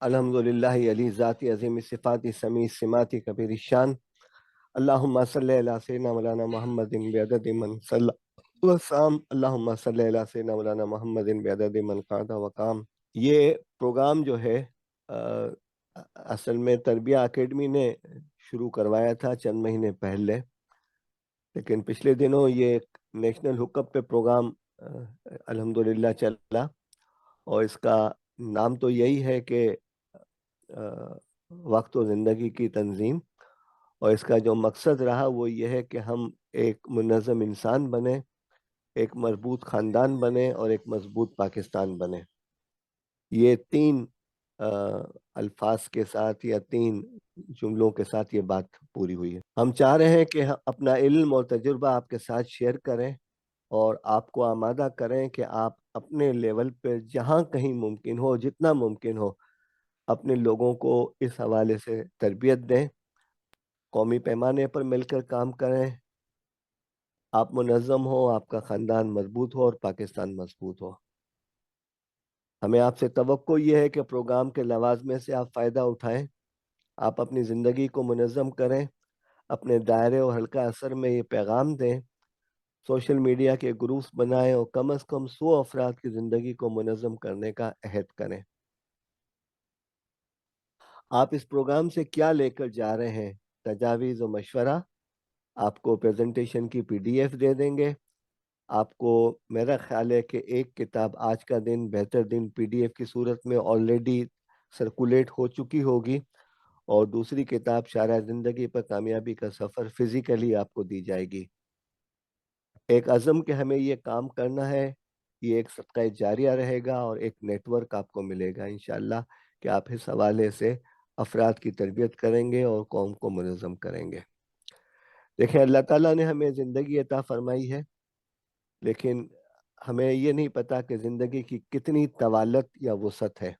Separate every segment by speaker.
Speaker 1: الحمدللہ علی ذاتی عظیم صفاتی سمیع سماتی کبیر الشان اللہم صلی علی سیدنا مولانا محمد بعدد من صلی وسام اللہم صلی علی سیدنا مولانا محمد بعدد من قعد وقام۔ یہ پروگرام جو ہے اصل میں تربیہ اکیڈمی نے شروع کروایا تھا چند مہینے پہلے، لیکن پچھلے دنوں یہ نیشنل ہک اپ پہ پروگرام الحمدللہ چلا، اور اس کا نام تو یہی ہے کہ وقت و زندگی کی تنظیم، اور اس کا جو مقصد رہا وہ یہ ہے کہ ہم ایک منظم انسان بنیں، ایک مربوط خاندان بنیں اور ایک مضبوط پاکستان بنیں۔ یہ تین الفاظ کے ساتھ یا تین جملوں کے ساتھ یہ بات پوری ہوئی ہے۔ ہم چاہ رہے ہیں کہ اپنا علم اور تجربہ آپ کے ساتھ شیئر کریں اور آپ کو آمادہ کریں کہ آپ اپنے لیول پہ جہاں کہیں ممکن ہو، جتنا ممکن ہو، اپنے لوگوں کو اس حوالے سے تربیت دیں، قومی پیمانے پر مل کر کام کریں، آپ منظم ہو، آپ کا خاندان مضبوط ہو اور پاکستان مضبوط ہو۔ ہمیں آپ سے توقع یہ ہے کہ پروگرام کے لوازمے سے آپ فائدہ اٹھائیں، آپ اپنی زندگی کو منظم کریں، اپنے دائرے اور حلقہ اثر میں یہ پیغام دیں، سوشل میڈیا کے گروپس بنائیں اور کم از کم 100 افراد کی زندگی کو منظم کرنے کا عہد کریں۔ آپ اس پروگرام سے کیا لے کر جا رہے ہیں؟ تجاویز و مشورہ؟ آپ کو پریزنٹیشن کی PDF دے دیں گے۔ آپ کو میرا خیال ہے کہ ایک کتاب آج کا دن بہتر دن PDF کی صورت میں آلریڈی سرکولیٹ ہو چکی ہوگی، اور دوسری کتاب شارع زندگی پر کامیابی کا سفر فزیکلی آپ کو دی جائے گی۔ ایک عزم کہ ہمیں یہ کام کرنا ہے، یہ ایک صدقہ جاریہ رہے گا اور ایک نیٹ ورک آپ کو ملے گا انشاءاللہ کہ آپ اس حوالے سے افراد کی تربیت کریں گے اور قوم کو منظم کریں گے۔ دیکھیں، اللہ تعالیٰ نے ہمیں زندگی عطا فرمائی ہے، لیکن ہمیں یہ نہیں پتا کہ زندگی کی کتنی طوالت یا وسعت ہے،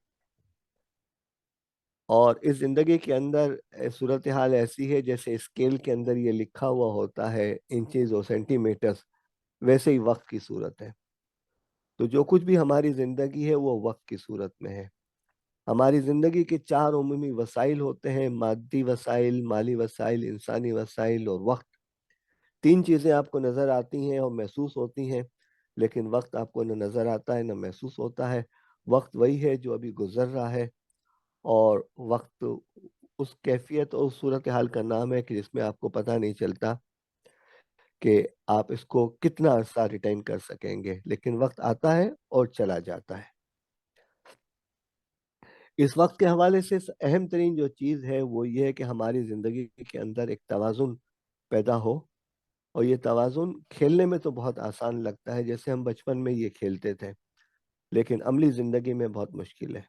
Speaker 1: اور اس زندگی کے اندر صورتحال ایسی ہے جیسے اسکیل کے اندر یہ لکھا ہوا ہوتا ہے انچیز اور سینٹی میٹرز، ویسے ہی وقت کی صورت ہے۔ تو جو کچھ بھی ہماری زندگی ہے وہ وقت کی صورت میں ہے۔ ہماری زندگی کے 4 عمومی وسائل ہوتے ہیں: مادی وسائل، مالی وسائل، انسانی وسائل اور وقت۔ 3 چیزیں آپ کو نظر آتی ہیں اور محسوس ہوتی ہیں، لیکن وقت آپ کو نہ نظر آتا ہے نہ محسوس ہوتا ہے۔ وقت وہی ہے جو ابھی گزر رہا ہے، اور وقت اس کیفیت اور اس صورتحال کا نام ہے کہ جس میں آپ کو پتہ نہیں چلتا کہ آپ اس کو کتنا عرصہ ریٹین کر سکیں گے، لیکن وقت آتا ہے اور چلا جاتا ہے۔ اس وقت کے حوالے سے اہم ترین جو چیز ہے وہ یہ ہے کہ ہماری زندگی کے اندر ایک توازن پیدا ہو، اور یہ توازن کھیلنے میں تو بہت آسان لگتا ہے، جیسے ہم بچپن میں یہ کھیلتے تھے، لیکن عملی زندگی میں بہت مشکل ہے۔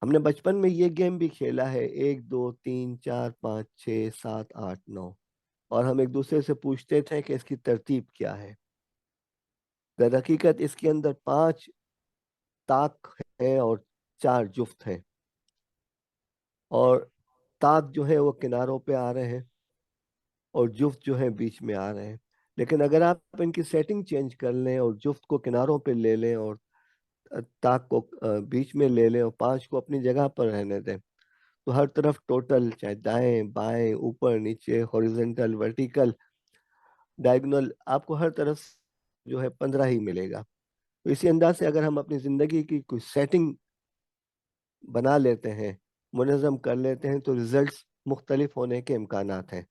Speaker 1: ہم نے بچپن میں یہ گیم بھی کھیلا ہے 1 2 3 4 5 6 7 8 9، اور ہم ایک دوسرے سے پوچھتے تھے کہ اس کی ترتیب کیا ہے۔ در حقیقت اس کے اندر 5 طاق ہیں اور 4 جفت ہیں، اور طاق جو ہے وہ کناروں پہ آ رہے ہیں اور جفت جو ہے بیچ میں آ رہے ہیں، لیکن اگر آپ ان کی سیٹنگ چینج کر لیں اور جفت کو کناروں پہ لے لیں اور طاق کو بیچ میں لے لیں اور 5 کو اپنی جگہ پر رہنے دیں، تو ہر طرف ٹوٹل، چاہے دائیں بائیں اوپر نیچے، ہاریزونٹل ورٹیکل ڈائگنل، آپ کو ہر طرف جو ہے 15 ہی ملے گا۔ تو اسی انداز سے اگر ہم اپنی زندگی کی کوئی سیٹنگ بنا لیتے ہیں، منظم کر لیتے ہیں، تو ریزلٹس مختلف ہونے کے امکانات ہیں۔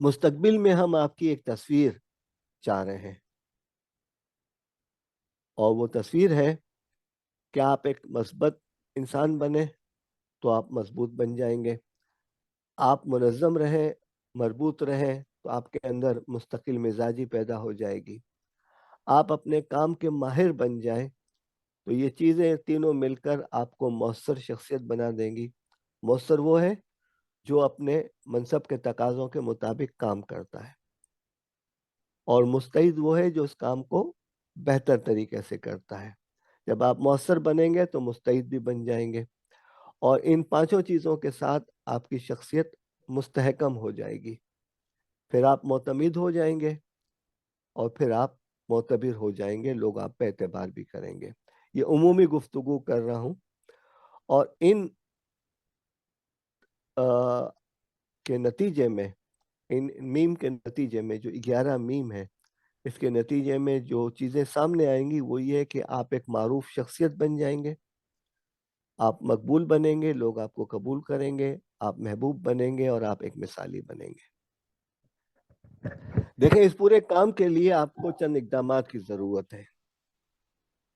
Speaker 1: مستقبل میں ہم آپ کی ایک تصویر چاہ رہے ہیں، اور وہ تصویر ہے کہ آپ ایک مثبت انسان بنے تو آپ مضبوط بن جائیں گے، آپ منظم رہیں، مربوط رہیں تو آپ کے اندر مستقل مزاجی پیدا ہو جائے گی، آپ اپنے کام کے ماہر بن جائیں تو یہ چیزیں تینوں مل کر آپ کو مؤثر شخصیت بنا دیں گی۔ مؤثر وہ ہے جو اپنے منصب کے تقاضوں کے مطابق کام کرتا ہے، اور مستعد وہ ہے جو اس کام کو بہتر طریقے سے کرتا ہے۔ جب آپ مؤثر بنیں گے تو مستعد بھی بن جائیں گے، اور ان 5 چیزوں کے ساتھ آپ کی شخصیت مستحکم ہو جائے گی، پھر آپ معتمد ہو جائیں گے، اور پھر آپ معتبر ہو جائیں گے, لوگ آپ پہ اعتبار بھی کریں گے. یہ عمومی گفتگو کر رہا ہوں, اور ان کے نتیجے میں, ان میم کے نتیجے میں, جو 11 میم ہے, اس کے نتیجے میں جو چیزیں سامنے آئیں گی وہ یہ ہے کہ آپ ایک معروف شخصیت بن جائیں گے, آپ مقبول بنیں گے, لوگ آپ کو قبول کریں گے, آپ محبوب بنیں گے, اور آپ ایک مثالی بنیں گے. دیکھیں, اس پورے کام کے لیے آپ کو چند اقدامات کی ضرورت ہے,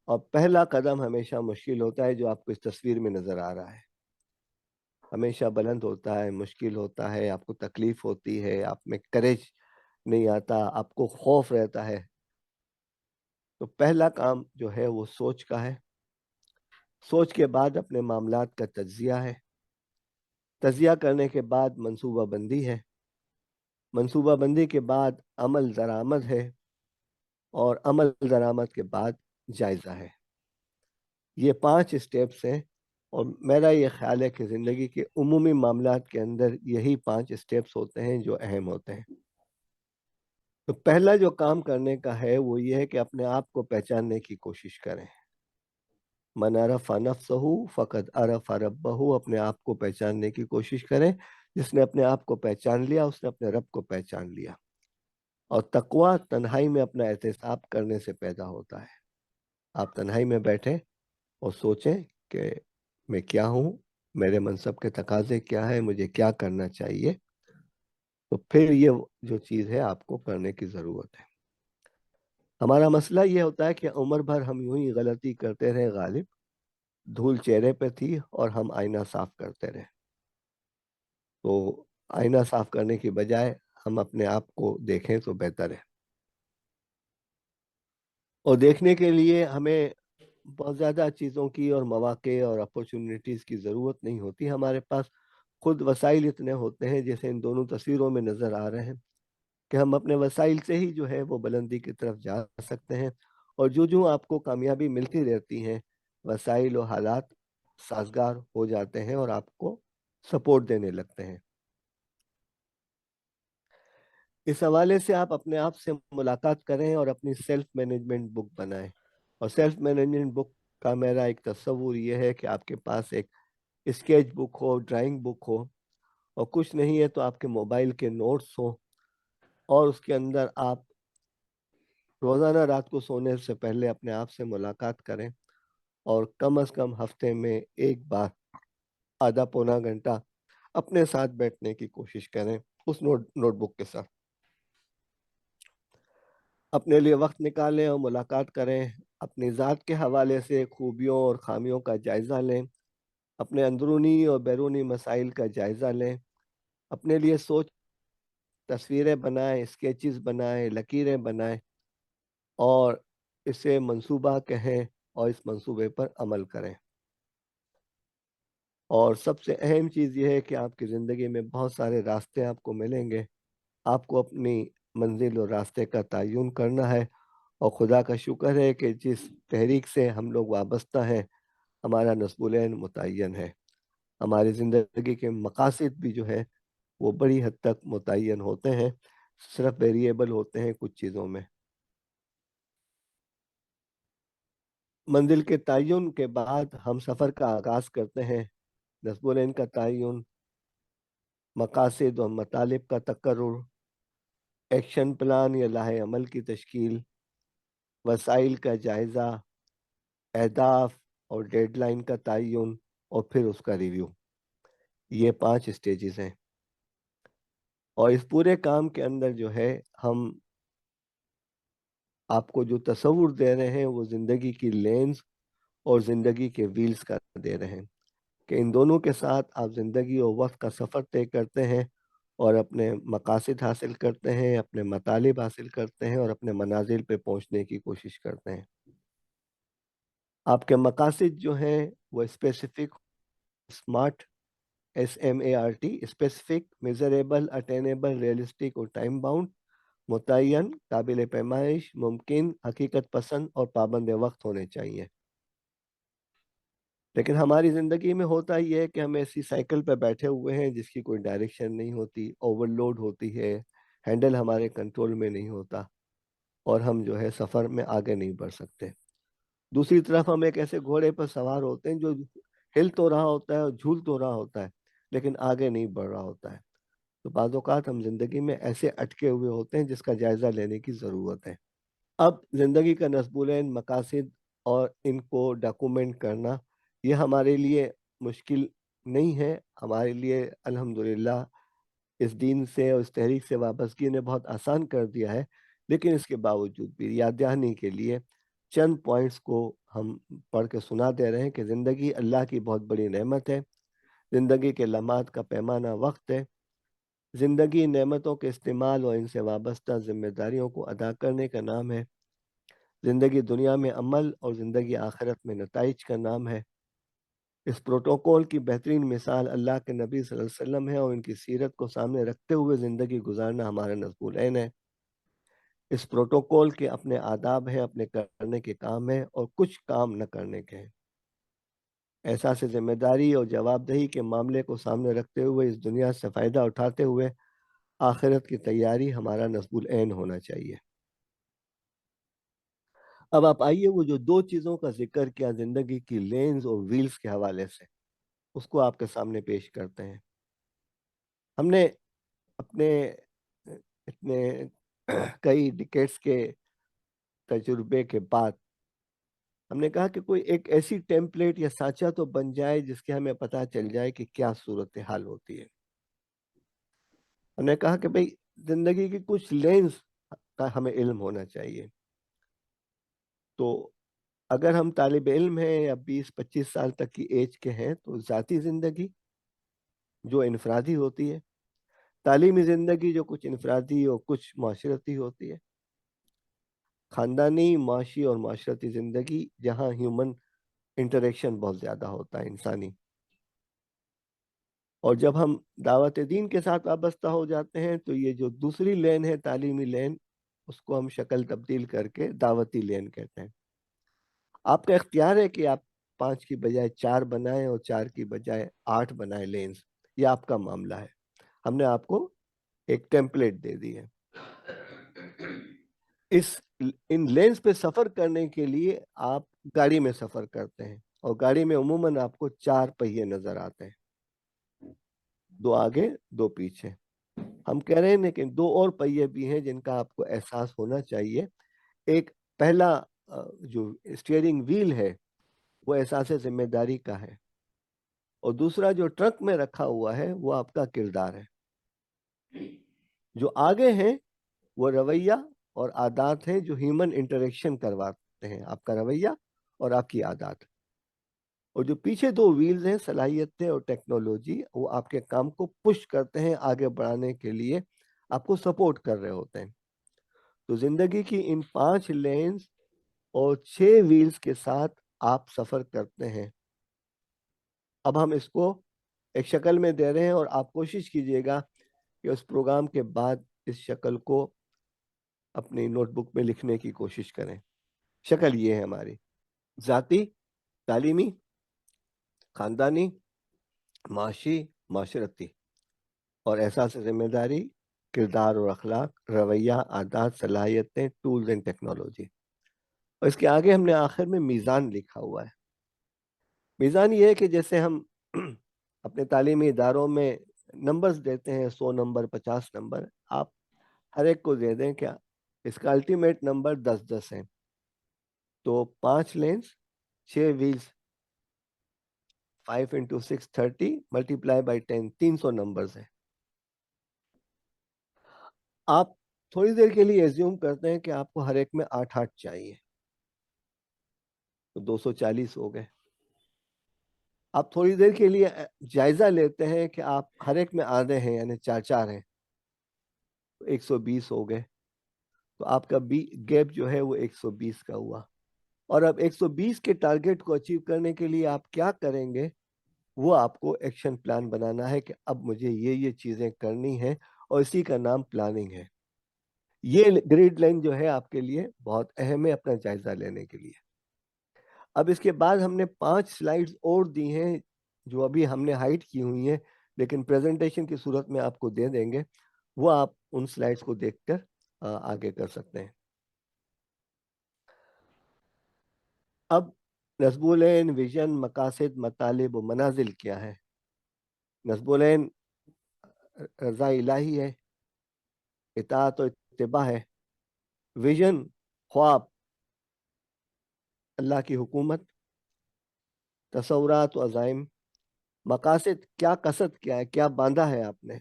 Speaker 1: اور پہلا قدم ہمیشہ مشکل ہوتا ہے, جو آپ کو اس تصویر میں نظر آ رہا ہے. ہمیشہ بلند ہوتا ہے, مشکل ہوتا ہے, آپ کو تکلیف ہوتی ہے, آپ میں کریج نہیں آتا, آپ کو خوف رہتا ہے. تو پہلا کام جو ہے وہ سوچ کا ہے. سوچ کے بعد اپنے معاملات کا تجزیہ ہے. تجزیہ کرنے کے بعد منصوبہ بندی ہے. منصوبہ بندی کے بعد عمل درآمد ہے, اور عمل درآمد کے بعد جائزہ ہے. یہ 5 اسٹیپس ہیں, اور میرا یہ خیال ہے کہ زندگی کے عمومی معاملات کے اندر یہی 5 اسٹیپس ہوتے ہیں جو اہم ہوتے ہیں. تو پہلا جو کام کرنے کا ہے وہ یہ ہے کہ اپنے آپ کو پہچاننے کی کوشش کریں. من عرف نفسہ فقد عرف ربہ, اپنے آپ کو پہچاننے کی کوشش کریں. جس نے اپنے آپ کو پہچان لیا, اس نے اپنے رب کو پہچان لیا. اور تقویٰ تنہائی میں اپنا احتساب کرنے سے پیدا ہوتا ہے. آپ تنہائی میں بیٹھیں اور سوچیں کہ میں کیا ہوں, میرے منصب کے تقاضے کیا ہے, مجھے کیا کرنا چاہیے. تو پھر یہ جو چیز ہے آپ کو کرنے کی ضرورت ہے. ہمارا مسئلہ یہ ہوتا ہے کہ عمر بھر ہم یوں ہی غلطی کرتے رہے غالب, دھول چہرے پہ تھی اور ہم آئینہ صاف کرتے رہے. تو آئینہ صاف کرنے کی بجائے ہم اپنے آپ کو دیکھیں تو بہتر ہے. اور دیکھنے کے لیے ہمیں بہت زیادہ چیزوں کی اور مواقع اور اپرچونٹیز کی ضرورت نہیں ہوتی. ہمارے پاس خود وسائل اتنے ہوتے ہیں, جیسے ان دونوں تصویروں میں نظر آ رہے ہیں, کہ ہم اپنے وسائل سے ہی جو ہے وہ بلندی کی طرف جا سکتے ہیں. اور جو آپ کو کامیابی ملتی رہتی ہیں, وسائل و حالات سازگار ہو جاتے ہیں اور آپ کو سپورٹ دینے لگتے ہیں. اس حوالے سے آپ اپنے آپ سے ملاقات کریں اور اپنی سیلف مینجمنٹ بک بنائیں. اور سیلف مینجمنٹ بک کا میرا ایک تصور یہ ہے کہ آپ کے پاس ایک اسکیچ بک ہو, ڈرائنگ بک ہو, اور کچھ نہیں ہے تو آپ کے موبائل کے نوٹس ہوں, اور اس کے اندر آپ روزانہ رات کو سونے سے پہلے اپنے آپ سے ملاقات کریں, اور کم از کم ہفتے میں ایک بار آدھا پونا گھنٹہ اپنے ساتھ بیٹھنے کی کوشش کریں اس نوٹ بک کے ساتھ. اپنے لیے وقت نکالیں اور ملاقات کریں. اپنی ذات کے حوالے سے خوبیوں اور خامیوں کا جائزہ لیں. اپنے اندرونی اور بیرونی مسائل کا جائزہ لیں. اپنے لیے تصویریں بنائیں, اسکیچز بنائیں, لکیریں بنائیں, اور اسے منصوبہ کہیں اور اس منصوبے پر عمل کریں. اور سب سے اہم چیز یہ ہے کہ آپ کی زندگی میں بہت سارے راستے آپ کو ملیں گے. آپ کو اپنی منزل اور راستے کا تعین کرنا ہے. اور خدا کا شکر ہے کہ جس تحریک سے ہم لوگ وابستہ ہیں, ہمارا نصب العین متعین ہے. ہماری زندگی کے مقاصد بھی جو ہے وہ بڑی حد تک متعین ہوتے ہیں, صرف ویریبل ہوتے ہیں کچھ چیزوں میں. منزل کے تعین کے بعد ہم سفر کا آغاز کرتے ہیں. نصب العین کا تعین, مقاصد اور مطالب کا تقرر, ایکشن پلان یا لائحہ عمل کی تشکیل, وسائل کا جائزہ, اہداف اور ڈیڈ لائن کا تعین, اور پھر اس کا ریویو. یہ 5 اسٹیجز ہیں. اور اس پورے کام کے اندر جو ہے ہم آپ کو جو تصور دے رہے ہیں وہ زندگی کی لینز اور زندگی کے ویلز کا دے رہے ہیں, کہ ان دونوں کے ساتھ آپ زندگی اور وقت کا سفر طے کرتے ہیں, اور اپنے مقاصد حاصل کرتے ہیں, اپنے مطالب حاصل کرتے ہیں, اور اپنے منازل پہ پہنچنے کی کوشش کرتے ہیں. آپ کے مقاصد جو ہیں وہ specific, smart, SMART, specific, miserable, attainable, realistic اور ٹائم باؤنڈ, متعین, قابل پیمائش, ممکن, حقیقت پسند اور پابند وقت ہونے چاہیے. لیکن ہماری زندگی میں ہوتا ہی ہے کہ ہم ایسی سائیکل پہ بیٹھے ہوئے ہیں جس کی کوئی ڈائریکشن نہیں ہوتی, اوور لوڈ ہوتی ہے, ہینڈل ہمارے کنٹرول میں نہیں ہوتا, اور ہم جو ہے سفر میں آگے نہیں بڑھ سکتے. دوسری طرف ہم ایک ایسے گھوڑے پر سوار ہوتے ہیں جو ہل تو رہا ہوتا ہے اور جھول تو رہا ہوتا ہے لیکن آگے نہیں بڑھ رہا ہوتا ہے. تو بعض اوقات ہم زندگی میں ایسے اٹکے ہوئے ہوتے ہیں جس کا جائزہ لینے کی ضرورت ہے. اب زندگی کا نصب العین مقاصد اور ان کو ڈاکومنٹ کرنا یہ ہمارے لیے مشکل نہیں ہے. ہمارے لیے الحمدللہ اس دین سے اور اس تحریک سے وابستگی نے بہت آسان کر دیا ہے. لیکن اس کے باوجود بھی یاد دہانی کے لیے چند پوائنٹس کو ہم پڑھ کے سنا دے رہے ہیں کہ زندگی اللہ کی بہت بڑی نعمت ہے. زندگی کے لمحات کا پیمانہ وقت ہے. زندگی نعمتوں کے استعمال اور ان سے وابستہ ذمہ داریوں کو ادا کرنے کا نام ہے. زندگی دنیا میں عمل اور زندگی آخرت میں نتائج کا نام ہے. اس پروٹوکول کی بہترین مثال اللہ کے نبی صلی اللہ علیہ وسلم ہے اور ان کی سیرت کو سامنے رکھتے ہوئے زندگی گزارنا ہمارا نصب العین ہے. اس پروٹوکول کے اپنے آداب ہیں، اپنے کرنے کے کام ہیں اور کچھ کام نہ کرنے کے ہیں. احساس ذمہ داری اور جواب دہی کے معاملے کو سامنے رکھتے ہوئے اس دنیا سے فائدہ اٹھاتے ہوئے آخرت کی تیاری ہمارا نصب العین ہونا چاہیے. اب آپ آئیے وہ جو دو چیزوں کا ذکر کیا زندگی کی لینز اور ویلز کے حوالے سے اس کو آپ کے سامنے پیش کرتے ہیں. ہم نے اپنے اتنے کئی ڈیکیڈز کے تجربے کے بعد ہم نے کہا کہ کوئی ایک ایسی ٹیمپلیٹ یا سانچہ تو بن جائے جس کے ہمیں پتہ چل جائے کہ کیا صورتحال ہوتی ہے. ہم نے کہا کہ بھئی زندگی کی کچھ لینز کا ہمیں علم ہونا چاہیے. تو اگر ہم طالب علم ہیں یا 20-25 سال تک کی ایج کے ہیں تو ذاتی زندگی جو انفرادی ہوتی ہے، تعلیمی زندگی جو کچھ انفرادی اور کچھ معاشرتی ہوتی ہے، خاندانی، معاشی اور معاشرتی زندگی جہاں ہیومن انٹریکشن بہت زیادہ ہوتا ہے انسانی. اور جب ہم دعوت دین کے ساتھ وابستہ ہو جاتے ہیں تو یہ جو دوسری لین ہے تعلیمی لین اس کو ہم شکل تبدیل کر کے دعوتی لین کہتے ہیں. آپ کا اختیار ہے کہ آپ 5 کی بجائے 4 بنائیں اور 4 کی بجائے 8 بنائیں لینز. یہ آپ کا معاملہ ہے. ہم نے آپ کو ایک ٹیمپلیٹ دے دی ہے. ان لینز پہ سفر کرنے کے لیے آپ گاڑی میں سفر کرتے ہیں اور گاڑی میں عموماً آپ کو 4 پہیے نظر آتے ہیں، 2 آگے 2 پیچھے. ہم کہہ رہے ہیں لیکن 2 اور پہیے بھی ہیں جن کا آپ کو احساس ہونا چاہیے. ایک پہلا جو اسٹیئرنگ ویل ہے وہ احساس ذمہ داری کا ہے اور دوسرا جو ٹرک میں رکھا ہوا ہے وہ آپ کا کردار ہے. جو آگے ہیں وہ رویہ اور عادات ہیں جو ہیومن انٹریکشن کرواتے ہیں، آپ کا رویہ اور آپ کی عادات. اور جو پیچھے 2 ویلز ہیں صلاحیتیں اور ٹیکنالوجی وہ آپ کے کام کو پش کرتے ہیں آگے بڑھانے کے لیے، آپ کو سپورٹ کر رہے ہوتے ہیں. تو زندگی کی ان 5 لینز اور 6 ویلز کے ساتھ آپ سفر کرتے ہیں. اب ہم اس کو ایک شکل میں دے رہے ہیں اور آپ کوشش کیجئے گا کہ اس پروگرام کے بعد اس شکل کو اپنی نوٹ بک میں لکھنے کی کوشش کریں. شکل یہ ہے ہماری: ذاتی، تعلیمی، خاندانی، معاشی، معاشرتی اور احساس ذمہ داری، کردار اور اخلاق، رویہ، عادات، صلاحیتیں، ٹولز اینڈ ٹیکنالوجی. اور اس کے آگے ہم نے آخر میں میزان لکھا ہوا ہے. میزان یہ ہے کہ جیسے ہم اپنے تعلیمی اداروں میں نمبرز دیتے ہیں، 100 نمبر، 50 نمبر، آپ ہر ایک کو دے دیں کیا اس کا الٹیمیٹ نمبر 10-10 ہیں. تو 5 لینز، 6 ویلز، 5 into 6 30 ملٹیپلائی بائی 10 300 نمبرز ہیں. آپ تھوڑی دیر کے لیے ایزیوم کرتے ہیں کہ آپ کو ہر ایک میں 8-8 چاہیے تو 240 ہو گئے. آپ تھوڑی دیر کے لیے جائزہ لیتے ہیں کہ آپ ہر ایک میں آدھے ہیں یعنی 4-4 ہیں تو 120 ہو گئے. تو آپ کا گیپ جو ہے وہ 120 کا ہوا. اور اب 120 کے ٹارگٹ کو اچیو کرنے کے لیے آپ کیا کریں گے وہ آپ کو ایکشن پلان بنانا ہے کہ اب مجھے یہ چیزیں کرنی ہیں اور اسی کا نام پلاننگ ہے. یہ گریڈ لائن جو ہے آپ کے لیے بہت اہم ہے اپنا جائزہ لینے کے لیے. اب اس کے بعد ہم نے 5 سلائیڈز اور دی ہیں جو ابھی ہم نے ہائٹ کی ہوئی ہیں لیکن پریزنٹیشن کی صورت میں آپ کو دے دیں گے. وہ آپ ان سلائیڈز کو دیکھ کر آگے کر سکتے ہیں. اب نصبولین ویژن مقاصد مطالب و منازل کیا ہے؟ نصبولین رضا الہی ہے، اطاعت و اتباع ہے، ویژن خواب اللہ کی حکومت، تصورات و عزائم، مقاصد کیا قصد کیا ہے، کیا باندھا ہے آپ نے،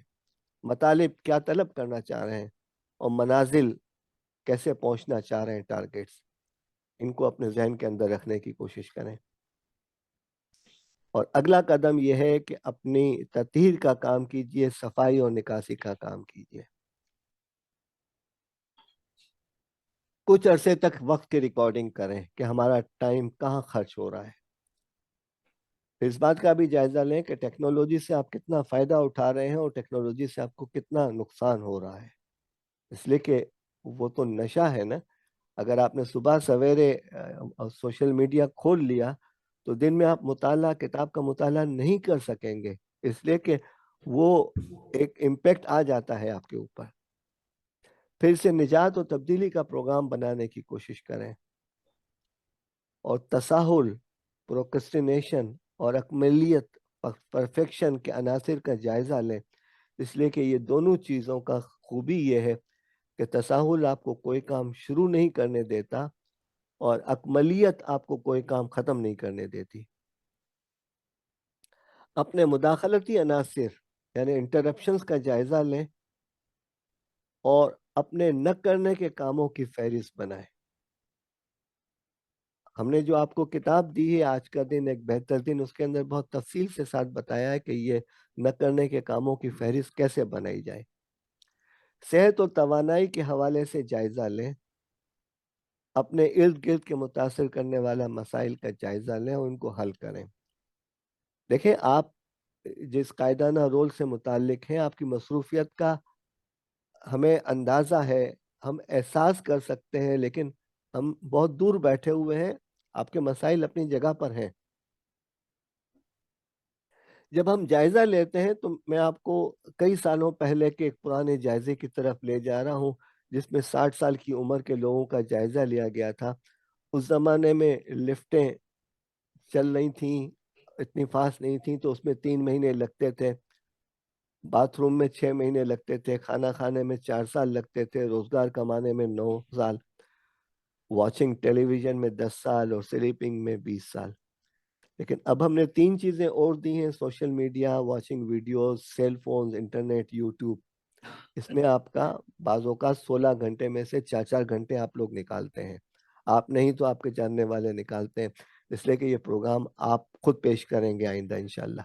Speaker 1: مطالب کیا طلب کرنا چاہ رہے ہیں، اور منازل کیسے پہنچنا چاہ رہے ہیں، ٹارگیٹس، ان کو اپنے ذہن کے اندر رکھنے کی کوشش کریں۔ اور اگلا قدم یہ ہے کہ اپنی تطہیر کا کام کیجئے، صفائی اور نکاسی کا کام کیجئے۔ کچھ عرصے تک وقت کی ریکارڈنگ کریں کہ ہمارا ٹائم کہاں خرچ ہو رہا ہے۔ اس بات کا بھی جائزہ لیں کہ ٹیکنالوجی سے آپ کتنا فائدہ اٹھا رہے ہیں اور ٹیکنالوجی سے آپ کو کتنا نقصان ہو رہا ہے، اس لیے کہ وہ تو نشہ ہے نا۔ اگر آپ نے صبح سویرے سوشل میڈیا کھول لیا تو دن میں آپ مطالعہ، کتاب کا مطالعہ نہیں کر سکیں گے، اس لیے کہ وہ ایک امپیکٹ آ جاتا ہے آپ کے اوپر۔ پھر سے نجات و تبدیلی کا پروگرام بنانے کی کوشش کریں، اور تساہل، پروکسٹینیشن اور اکملیت، پرفیکشن کے عناصر کا جائزہ لیں، اس لیے کہ یہ دونوں چیزوں کا خوبی یہ ہے کہ تساہل آپ کو کوئی کام شروع نہیں کرنے دیتا اور اکملیت آپ کو کوئی کام ختم نہیں کرنے دیتی۔ اپنے مداخلتی عناصر یعنی انٹرپشنز کا جائزہ لیں اور اپنے نہ کرنے کے کاموں کی فہرست بنائیں۔ ہم نے جو آپ کو کتاب دی ہے آج کا دن ایک بہتر دن، اس کے اندر بہت تفصیل سے ساتھ بتایا ہے کہ یہ نہ کرنے کے کاموں کی فہرست کیسے بنائی جائے۔ صحت و توانائی کے حوالے سے جائزہ لیں، اپنے ارد گرد کے متاثر کرنے والا مسائل کا جائزہ لیں اور ان کو حل کریں۔ دیکھیں، آپ جس قائدانہ رول سے متعلق ہیں، آپ کی مصروفیت کا ہمیں اندازہ ہے، ہم احساس کر سکتے ہیں، لیکن ہم بہت دور بیٹھے ہوئے ہیں، آپ کے مسائل اپنی جگہ پر ہیں۔ جب ہم جائزہ لیتے ہیں تو میں آپ کو کئی سالوں پہلے کے ایک پرانے جائزے کی طرف لے جا رہا ہوں، جس میں 60 سال کی عمر کے لوگوں کا جائزہ لیا گیا تھا۔ اس زمانے میں لفٹیں چل رہی تھیں، اتنی فاسٹ نہیں تھیں، تو اس میں 3 مہینے لگتے تھے، باتھ روم میں 6 مہینے لگتے تھے، کھانا کھانے میں 4 سال لگتے تھے، روزگار کمانے میں 9 سال، واچنگ ٹیلی ویژن میں 10 سال اور سلیپنگ میں 20 سال۔ لیکن اب ہم نے 3 چیزیں اور دی ہیں، social media, watching videos, cell phones, internet, YouTube. اس میں آپ کا بعض اوقات 16 گھنٹے میں سے 4 گھنٹے آپ لوگ نکالتے ہیں، آپ نہیں تو آپ کے جاننے والے نکالتے ہیں، اس لیے کہ یہ پروگرام آپ خود پیش کریں گے آئندہ انشاءاللہ۔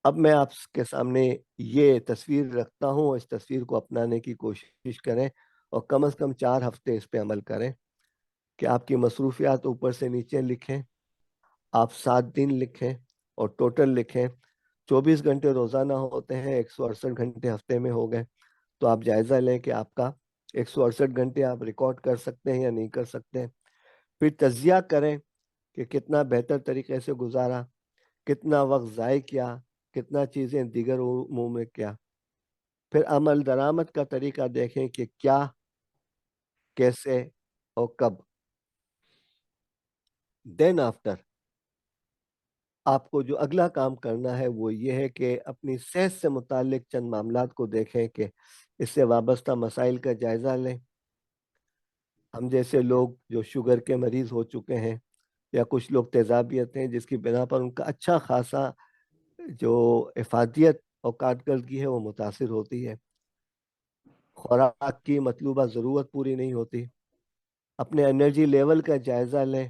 Speaker 1: اب میں آپ کے سامنے یہ تصویر رکھتا ہوں، اور اس تصویر کو اپنانے کی کوشش کریں، اور کم از کم 4 ہفتے اس پہ عمل کریں کہ آپ کی مصروفیات اوپر سے نیچے لکھیں، آپ 7 دن لکھیں اور ٹوٹل لکھیں۔ 24 گھنٹے روزانہ ہوتے ہیں، 168 گھنٹے ہفتے میں ہو گئے، تو آپ جائزہ لیں کہ آپ کا 168 گھنٹے آپ ریکارڈ کر سکتے ہیں یا نہیں کر سکتے ہیں۔ پھر تجزیہ کریں کہ کتنا بہتر طریقے سے گزارا، کتنا وقت ضائع کیا، کتنا چیزیں دیگر امور میں کیا۔ پھر عمل درآمد کا طریقہ دیکھیں کہ کیا، کیسے اور کب۔ دین آفٹر آپ کو جو اگلا کام کرنا ہے وہ یہ ہے کہ اپنی صحت سے متعلق چند معاملات کو دیکھیں کہ اس سے وابستہ مسائل کا جائزہ لیں۔ ہم جیسے لوگ جو شوگر کے مریض ہو چکے ہیں، یا کچھ لوگ تیزابیت ہیں جس کی بنا پر ان کا اچھا خاصا جو افادیت اور کارکردگی ہے وہ متاثر ہوتی ہے، خوراک کی مطلوبہ ضرورت پوری نہیں ہوتی۔ اپنے انرجی لیول کا جائزہ لیں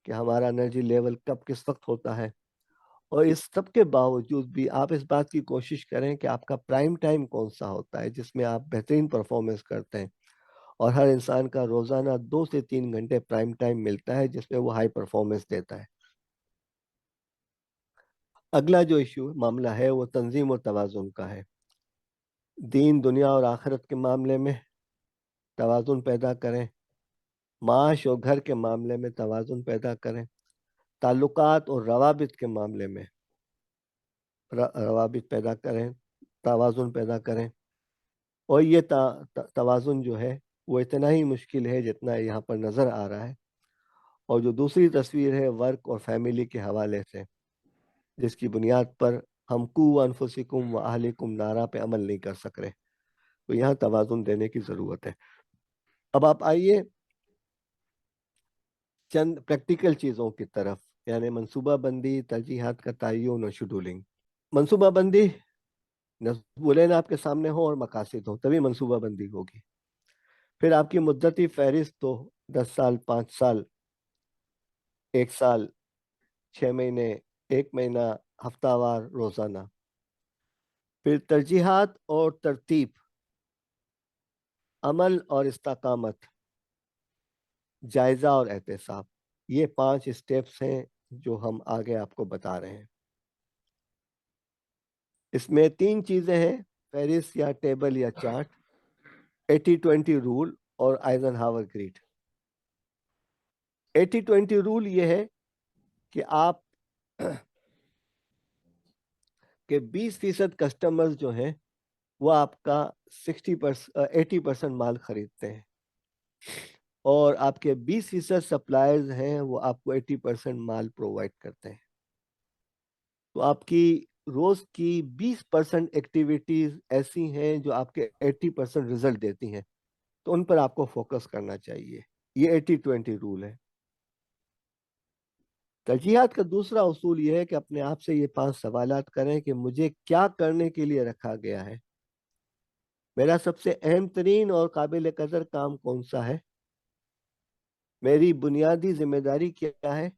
Speaker 1: کہ ہمارا انرجی لیول کب کس وقت ہوتا ہے، اور اس سب کے باوجود بھی آپ اس بات کی کوشش کریں کہ آپ کا پرائم ٹائم کون سا ہوتا ہے جس میں آپ بہترین پرفارمنس کرتے ہیں، اور ہر انسان کا روزانہ 2 سے 3 گھنٹے پرائم ٹائم ملتا ہے جس میں وہ ہائی پرفارمنس دیتا ہے۔ اگلا جو ایشو معاملہ ہے وہ تنظیم و توازن کا ہے۔ دین، دنیا اور آخرت کے معاملے میں توازن پیدا کریں، معاش اور گھر کے معاملے میں توازن پیدا کریں، تعلقات اور روابط کے معاملے میں روابط پیدا کریں، توازن پیدا کریں۔ اور یہ توازن جو ہے وہ اتنا ہی مشکل ہے جتنا یہاں پر نظر آ رہا ہے، اور جو دوسری تصویر ہے ورک اور فیملی کے حوالے سے، جس کی بنیاد پر ہم قو انفسکم و اہلکم نارا پہ عمل نہیں کر سک رہے، تو یہاں توازن دینے کی ضرورت ہے۔ اب آپ آئیے چند پریکٹیکل چیزوں کی طرف، یعنی منصوبہ بندی، ترجیحات کا تعین اور شیڈولنگ۔ منصوبہ بندی، نصبولین آپ کے سامنے ہو اور مقاصد ہو تبھی منصوبہ بندی ہوگی۔ پھر آپ کی مدتی فہرست ہو، 10 سال، 5 سال، 1 سال، 6 مہینے، 1 مہینہ، ہفتہ وار، روزانہ۔ پھر ترجیحات اور ترتیب، عمل اور استقامت، جائزہ اور احتساب، یہ 5 اسٹیپس ہیں جو ہم آگے آپ کو بتا رہے ہیں۔ اس میں 3 چیزیں ہیں، فہرست یا ٹیبل یا چارٹ، 80-20 رول اور آئزن ہاور گریڈ۔ 80-20 رول یہ ہے کہ آپ کہ 20% کسٹمرز جو ہیں وہ آپ کا 80% مال خریدتے ہیں، اور آپ کے 20% سپلائرز ہیں وہ آپ کو 80% مال پرووائڈ کرتے ہیں۔ تو آپ کی روز کی 20% ایکٹیویٹیز ایسی ہیں جو آپ کے 80% رزلٹ دیتی ہیں، تو ان پر آپ کو فوکس کرنا چاہیے۔ یہ 80-20 رول ہے۔ ترجیحات کا دوسرا اصول یہ ہے کہ اپنے آپ سے یہ 5 سوالات کریں کہ مجھے کیا کرنے کے لیے رکھا گیا ہے، میرا سب سے اہم ترین اور قابل قدر کام کون سا ہے، میری بنیادی ذمہ داری کیا ہے،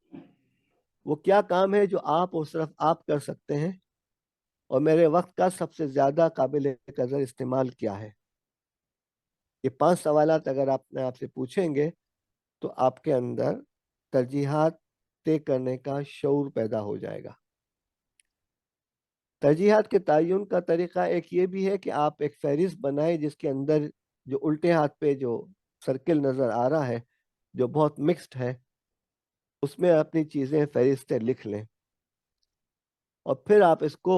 Speaker 1: وہ کیا کام ہے جو آپ اور صرف آپ کر سکتے ہیں، اور میرے وقت کا سب سے زیادہ قابل قدر استعمال کیا ہے۔ یہ 5 سوالات اگر آپ سے پوچھیں گے تو آپ کے اندر ترجیحات طے کرنے کا شعور پیدا ہو جائے گا۔ ترجیحات کے تعین کا طریقہ ایک یہ بھی ہے کہ آپ ایک فہرست بنائیں جس کے اندر جو الٹے ہاتھ پہ جو سرکل نظر آ رہا ہے جو بہت مکسڈ ہے، اس میں اپنی چیزیں فہرستیں لکھ لیں، اور پھر آپ اس کو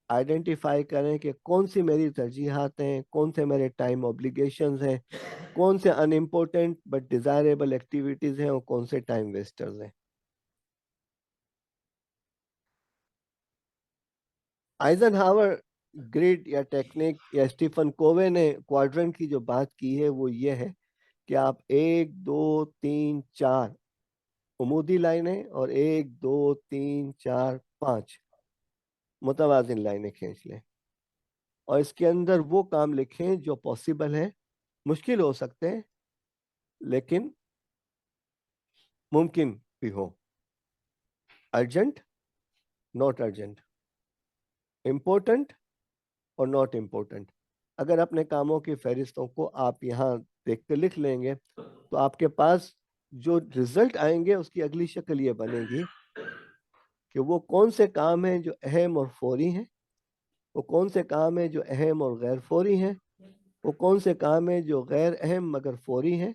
Speaker 1: آئیڈینٹیفائی کریں کہ کون سی میری ترجیحات ہیں، کون سے میرے ٹائم اوبلیگیشنز ہیں، کون سے ان امپورٹنٹ بٹ ڈیزائریبل ایکٹیویٹیز ہیں، اور کون سے ٹائم ویسٹرز ہیں۔ آئزن ہاور گریڈ یا ٹیکنیک یا اسٹیفن کووے نے کوارڈرنٹ کی جو بات کی ہے وہ یہ ہے کہ آپ 1 2 3 4 عمودی لائنیں اور 1 2 3 4 5 متوازن لائنیں کھینچ لیں، اور اس کے اندر وہ کام لکھیں جو پاسبل ہے، مشکل ہو سکتے ہیں لیکن ممکن بھی ہو، ارجنٹ، ناٹ ارجنٹ، امپورٹنٹ اور ناٹ امپورٹنٹ۔ اگر اپنے کاموں کی فہرستوں کو آپ یہاں دیکھ کے لکھ لیں گے تو آپ کے پاس جو رزلٹ آئیں گے اس کی اگلی شکل یہ بنے گی کہ وہ کون سے کام ہیں جو اہم اور فوری ہیں، وہ کون سے کام ہیں جو اہم اور غیر فوری ہیں، وہ کون سے کام ہیں جو غیر اہم مگر فوری ہیں،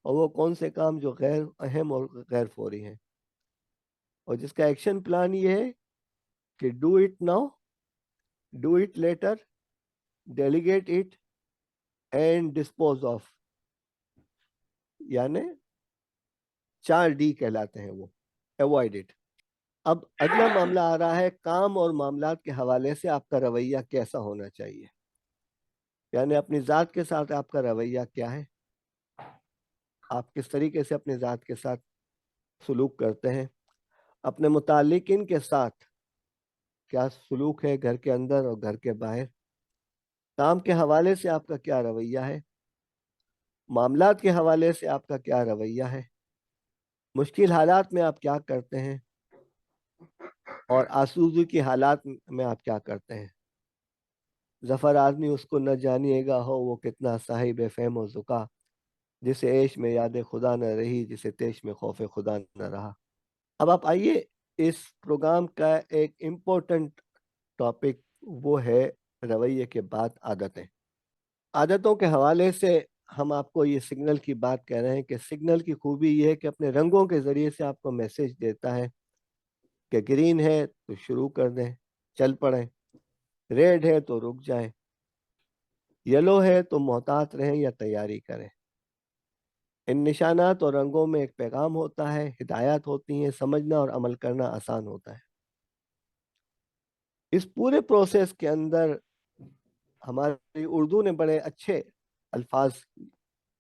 Speaker 1: اور وہ کون سے کام جو غیر اہم اور غیر فوری ہیں، اور جس کا ایکشن پلان یہ ہے کہ do it now, do it later, delegate it and dispose of, یعنی 4D کہلاتے ہیں وہ، اوائڈ اٹ۔ اب اگلا معاملہ آ رہا ہے کام اور معاملات کے حوالے سے آپ کا رویہ کیسا ہونا چاہیے، یعنی اپنی ذات کے ساتھ آپ کا رویہ کیا ہے، آپ کس طریقے سے اپنی ذات کے ساتھ سلوک کرتے ہیں، اپنے متعلقین کے ساتھ کیا سلوک ہے، گھر کے اندر اور گھر کے باہر، کام کے حوالے سے آپ کا کیا رویہ ہے، معاملات کے حوالے سے آپ کا کیا رویہ ہے، مشکل حالات میں آپ کیا کرتے ہیں، اور آسودگی کی حالات میں آپ کیا کرتے ہیں۔ ظفر آدمی اس کو نہ جانیے گا ہو، وہ کتنا صاحب فہم و ذکا، جسے عیش میں یاد خدا نہ رہی، جسے تیش میں خوف خدا نہ رہا۔ اب آپ آئیے، اس پروگرام کا ایک امپورٹنٹ ٹاپک وہ ہے رویے کے بعد عادتیں۔ عادتوں کے حوالے سے ہم آپ کو یہ سگنل کی بات کہہ رہے ہیں کہ سگنل کی خوبی یہ ہے کہ اپنے رنگوں کے ذریعے سے آپ کو میسج دیتا ہے کہ گرین ہے تو شروع کر دیں، چل پڑیں، ریڈ ہے تو رک جائیں، یلو ہے تو محتاط رہیں یا تیاری کریں۔ ان نشانات اور رنگوں میں ایک پیغام ہوتا ہے، ہدایات ہوتی ہیں، سمجھنا اور عمل کرنا آسان ہوتا ہے۔ اس پورے پروسیس کے اندر ہماری اردو نے بڑے اچھے الفاظ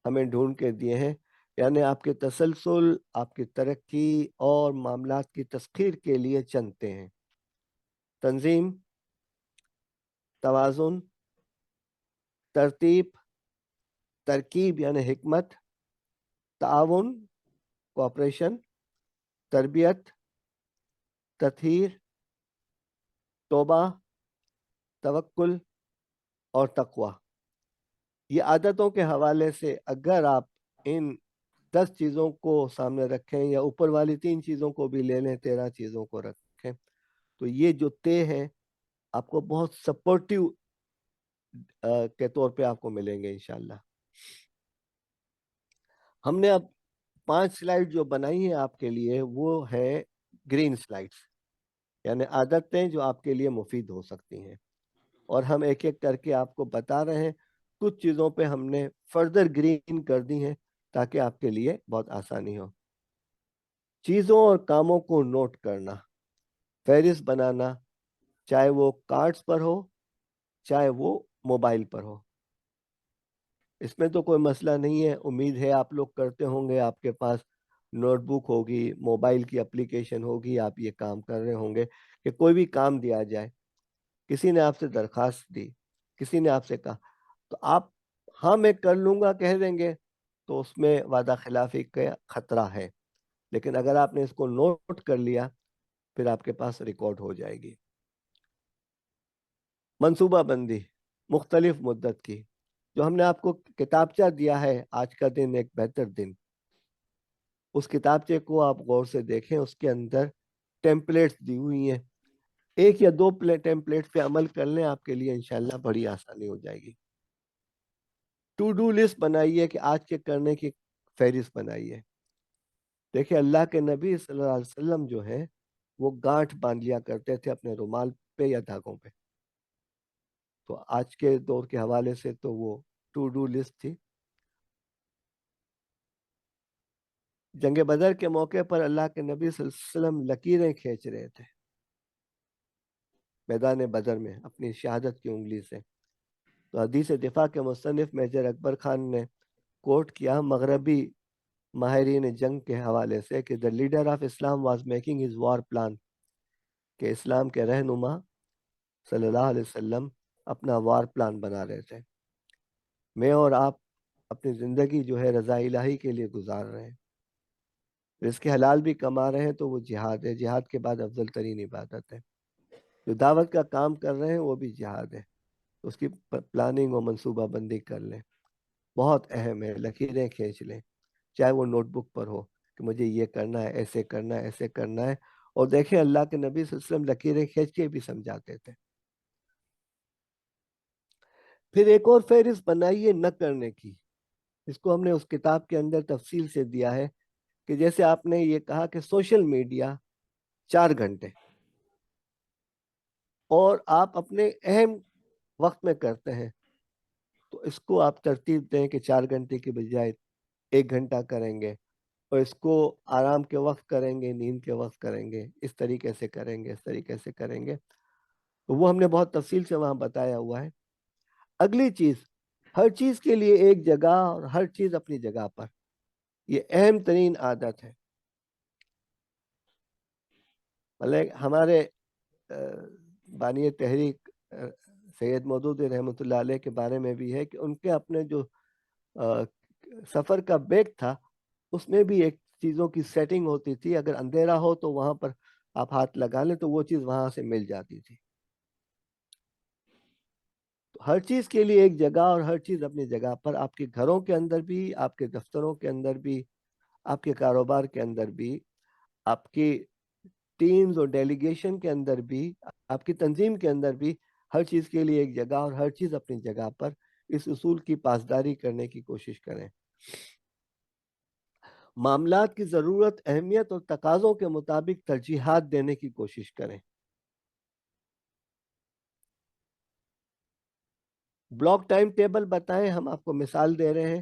Speaker 1: ہمیں ڈھونڈ کے دیے ہیں، یعنی آپ کے تسلسل، آپ کی ترقی اور معاملات کی تسخیر کے لیے چنتے ہیں: تنظیم، توازن، ترتیب، ترکیب یعنی حکمت، تعاون، کوآپریشن، تربیت، تطہیر، توبہ، توکل اور تقوی۔ یہ عادتوں کے حوالے سے اگر آپ ان 10 چیزوں کو سامنے رکھیں یا اوپر والی 3 چیزوں کو بھی لے لیں، 13 چیزوں کو رکھیں، تو یہ جو طے ہیں آپ کو بہت سپورٹیو کے طور پہ آپ کو ملیں گے انشاءاللہ۔ ہم نے اب 5 سلائیڈ جو بنائی ہیں آپ کے لیے، وہ ہے گرین سلائیڈز، یعنی عادتیں جو آپ کے لیے مفید ہو سکتی ہیں، اور ہم ایک ایک کر کے آپ کو بتا رہے ہیں۔ کچھ چیزوں پہ ہم نے فردر گرین کر دی ہیں تاکہ آپ کے لیے بہت آسانی ہو۔ چیزوں اور کاموں کو نوٹ کرنا، فہرست بنانا، چاہے وہ کارڈز پر ہو چاہے وہ موبائل پر ہو، اس میں تو کوئی مسئلہ نہیں ہے۔ امید ہے آپ لوگ کرتے ہوں گے، آپ کے پاس نوٹ بک ہوگی، موبائل کی اپلیکیشن ہوگی، آپ یہ کام کر رہے ہوں گے کہ کوئی بھی کام دیا جائے، کسی نے آپ سے درخواست دی، کسی نے آپ سے کہا، تو آپ ہاں میں کر لوں گا کہہ دیں گے تو اس میں وعدہ خلافی کا خطرہ ہے، لیکن اگر آپ نے اس کو نوٹ کر لیا پھر آپ کے پاس ریکارڈ ہو جائے گی۔ منصوبہ بندی مختلف مدت کی، جو ہم نے آپ کو کتابچہ دیا ہے آج کا دن ایک بہتر دن، اس کتابچے کو آپ غور سے دیکھیں، اس کے اندر ٹیمپلیٹس دی ہوئی ہیں، ایک یا دو ٹیمپلیٹ پہ عمل کر لیں، آپ کے لیے انشاءاللہ بڑی آسانی ہو جائے گی۔ ٹو ڈو لسٹ بنائیے کہ آج کے کرنے کی فہرست بنائیے۔ دیکھیں اللہ کے نبی صلی اللہ علیہ وسلم جو ہے وہ گانٹھ باندھ لیا کرتے تھے اپنے رومال پہ یا دھاگوں پہ، تو آج کے دور کے حوالے سے تو وہ ٹو ڈو لسٹ تھی۔ جنگ بدر کے موقع پر اللہ کے نبی صلی اللہ علیہ وسلم لکیریں کھینچ رہے تھے میدان بدر میں اپنی شہادت کی انگلی سے، تو حدیث دفاع کے مصنف میجر اکبر خان نے کوٹ کیا مغربی ماہرین جنگ کے حوالے سے کہ the leader of Islam was making his war plan، کہ اسلام کے رہنما صلی اللہ علیہ وسلم اپنا وار پلان بنا رہے تھے۔ میں اور آپ اپنی زندگی جو ہے رضا الہی کے لیے گزار رہے ہیں، رزق حلال بھی کما رہے ہیں، تو وہ جہاد ہے، جہاد کے بعد افضل ترین عبادت ہے۔ جو دعوت کا کام کر رہے ہیں وہ بھی جہاد ہے، اس کی پلاننگ اور منصوبہ بندی کر لیں، بہت اہم ہے۔ لکیریں کھینچ لیں، چاہے وہ نوٹ بک پر ہو کہ مجھے یہ کرنا ہے، ایسے کرنا ہے، ایسے کرنا ہے، اور دیکھیں اللہ کے نبی صلی اللہ علیہ وسلم لکیریں کھینچ کے بھی سمجھاتے تھے۔ پھر ایک اور فہرست بنائیے نہ کرنے کی، اس کو ہم نے اس کتاب کے اندر تفصیل سے دیا ہے کہ جیسے آپ نے یہ کہا کہ سوشل میڈیا 4 گھنٹے، اور آپ اپنے اہم وقت میں کرتے ہیں، تو اس کو آپ ترتیب دیں کہ 4 گھنٹے کی بجائے 1 گھنٹہ کریں گے، اور اس کو آرام کے وقت کریں گے، نیند کے وقت کریں گے، اس طریقے سے کریں گے، اس طریقے سے کریں گے، تو وہ ہم نے بہت تفصیل سے وہاں بتایا ہوا ہے۔ اگلی چیز، ہر چیز کے لیے ایک جگہ اور ہر چیز اپنی جگہ پر، یہ اہم ترین عادت ہے۔ مطلب ہمارے بانی تحریک سید مودود رحمۃ اللہ علیہ کے بارے میں بھی ہے کہ ان کے اپنے جو سفر کا بیگ تھا، اس میں بھی ایک چیزوں کی سیٹنگ ہوتی تھی، اگر اندھیرا ہو تو وہاں پر آپ ہاتھ لگا لیں تو وہ چیز وہاں سے مل جاتی تھی۔ ہر چیز کے لیے ایک جگہ اور ہر چیز اپنی جگہ پر، آپ کے گھروں کے اندر بھی، آپ کے دفتروں کے اندر بھی، آپ کے کاروبار کے اندر بھی، آپ کی ٹیمز اور ڈیلیگیشن کے اندر بھی، آپ کی تنظیم کے اندر بھی، ہر چیز کے لیے ایک جگہ اور ہر چیز اپنی جگہ پر، اس اصول کی پاسداری کرنے کی کوشش کریں۔ معاملات کی ضرورت، اہمیت اور تقاضوں کے مطابق ترجیحات دینے کی کوشش کریں۔ بلاک ٹائم ٹیبل بتائیں، ہم آپ کو مثال دے رہے ہیں۔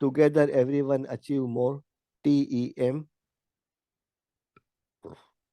Speaker 1: Together everyone achieve more, TEM।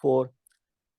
Speaker 1: 4,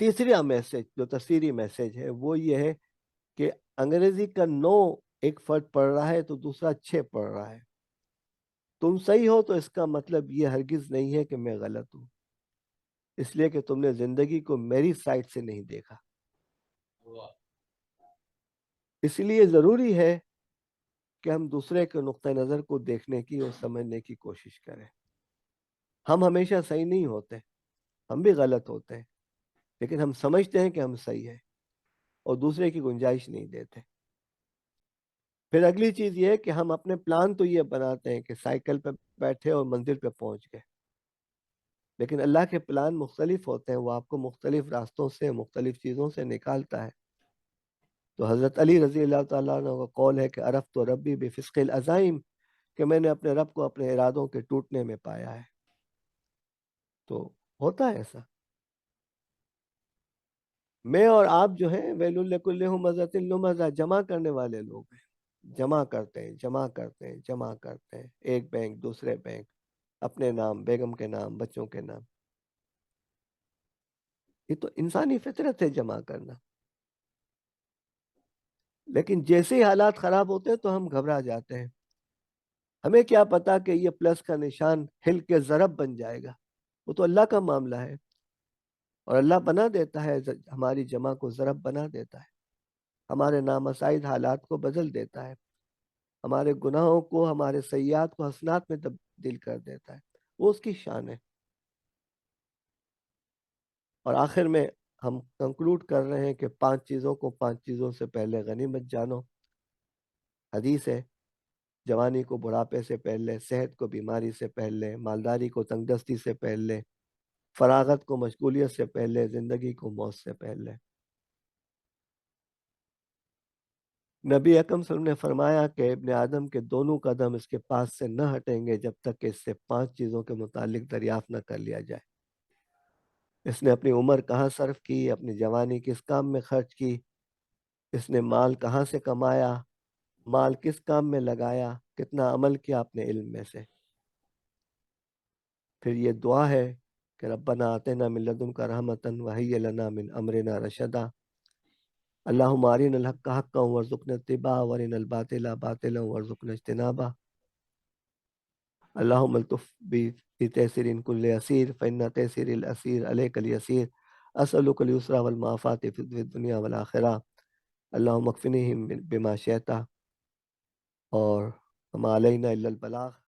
Speaker 1: تیسرا میسج جو تفسیری میسج ہے وہ یہ ہے کہ انگریزی کا 9 ایک فرد پڑھ رہا ہے تو دوسرا 6 پڑھ رہا ہے. تم صحیح ہو تو اس کا مطلب یہ ہرگز نہیں ہے کہ میں غلط ہوں، اس لیے کہ تم نے زندگی کو میری سائٹ سے نہیں دیکھا. اس لیے ضروری ہے کہ ہم دوسرے کے نقطہ نظر کو دیکھنے کی اور سمجھنے کی کوشش کریں. ہم ہمیشہ صحیح نہیں ہوتے، ہم بھی غلط ہوتے ہیں، لیکن ہم سمجھتے ہیں کہ ہم صحیح ہیں اور دوسرے کی گنجائش نہیں دیتے. پھر اگلی چیز یہ ہے کہ ہم اپنے پلان تو یہ بناتے ہیں کہ سائیکل پہ بیٹھے اور منزل پہ پہنچ گئے، لیکن اللہ کے پلان مختلف ہوتے ہیں، وہ آپ کو مختلف راستوں سے مختلف چیزوں سے نکالتا ہے. تو حضرت علی رضی اللہ تعالیٰ عنہ کا قول ہے کہ عرفت ربی بفسق العزائم، کہ میں نے اپنے رب کو اپنے ارادوں کے ٹوٹنے میں پایا ہے. تو ہوتا ہے ایسا. میں اور آپ جو ہیں ویل لکل ہمزۃ لمزہ جمع کرنے والے لوگ ہیں. جمع کرتے ہیں جمع کرتے ہیں جمع کرتے ہیں، ایک بینک دوسرے بینک، اپنے نام، بیگم کے نام، بچوں کے نام. یہ تو انسانی فطرت ہے جمع کرنا. لیکن جیسے ہی حالات خراب ہوتے ہیں تو ہم گھبرا جاتے ہیں. ہمیں کیا پتا کہ یہ پلس کا نشان ہل کے ضرب بن جائے گا. وہ تو اللہ کا معاملہ ہے، اور اللہ بنا دیتا ہے، ہماری جمع کو ضرب بنا دیتا ہے، ہمارے نامساعد حالات کو بدل دیتا ہے، ہمارے گناہوں کو، ہمارے سیئات کو حسنات میں تبدیل کر دیتا ہے. وہ اس کی شان ہے. اور آخر میں ہم کنکلوڈ کر رہے ہیں کہ 5 چیزوں کو 5 چیزوں سے پہلے غنیمت جانو. حدیث ہے، جوانی کو بڑھاپے سے پہلے، صحت کو بیماری سے پہلے، مالداری کو تنگدستی سے پہلے، فراغت کو مشغولیت سے پہلے، زندگی کو موت سے پہلے. نبی اکرم صلی اللہ علیہ وسلم نے فرمایا کہ ابن آدم کے دونوں قدم اس کے پاس سے نہ ہٹیں گے جب تک کہ اس سے 5 چیزوں کے متعلق دریافت نہ کر لیا جائے. اس نے اپنی عمر کہاں صرف کی، اپنی جوانی کس کام میں خرچ کی، اس نے مال کہاں سے کمایا، مال کس کام میں لگایا، کتنا عمل کیا اپنے علم میں سے. پھر یہ دعا ہے کہ ربنا آتنا من لدنک رحمتا وہی لنا من امرنا رشدا. اللہم ارنا الحق حقا وارزقنا اتباعہ وارنا الباطل باطلا وارزقنا اجتنابہ. اللہم الطف بتیسیر کل اسیر فإن تیسیر الاسیر علیک الیسیر. اسألک اليسر والمعافاة فی الدنیا والآخرہ. اللہم اکفنیہم بما شئت اور وما علینا الا البلاغ.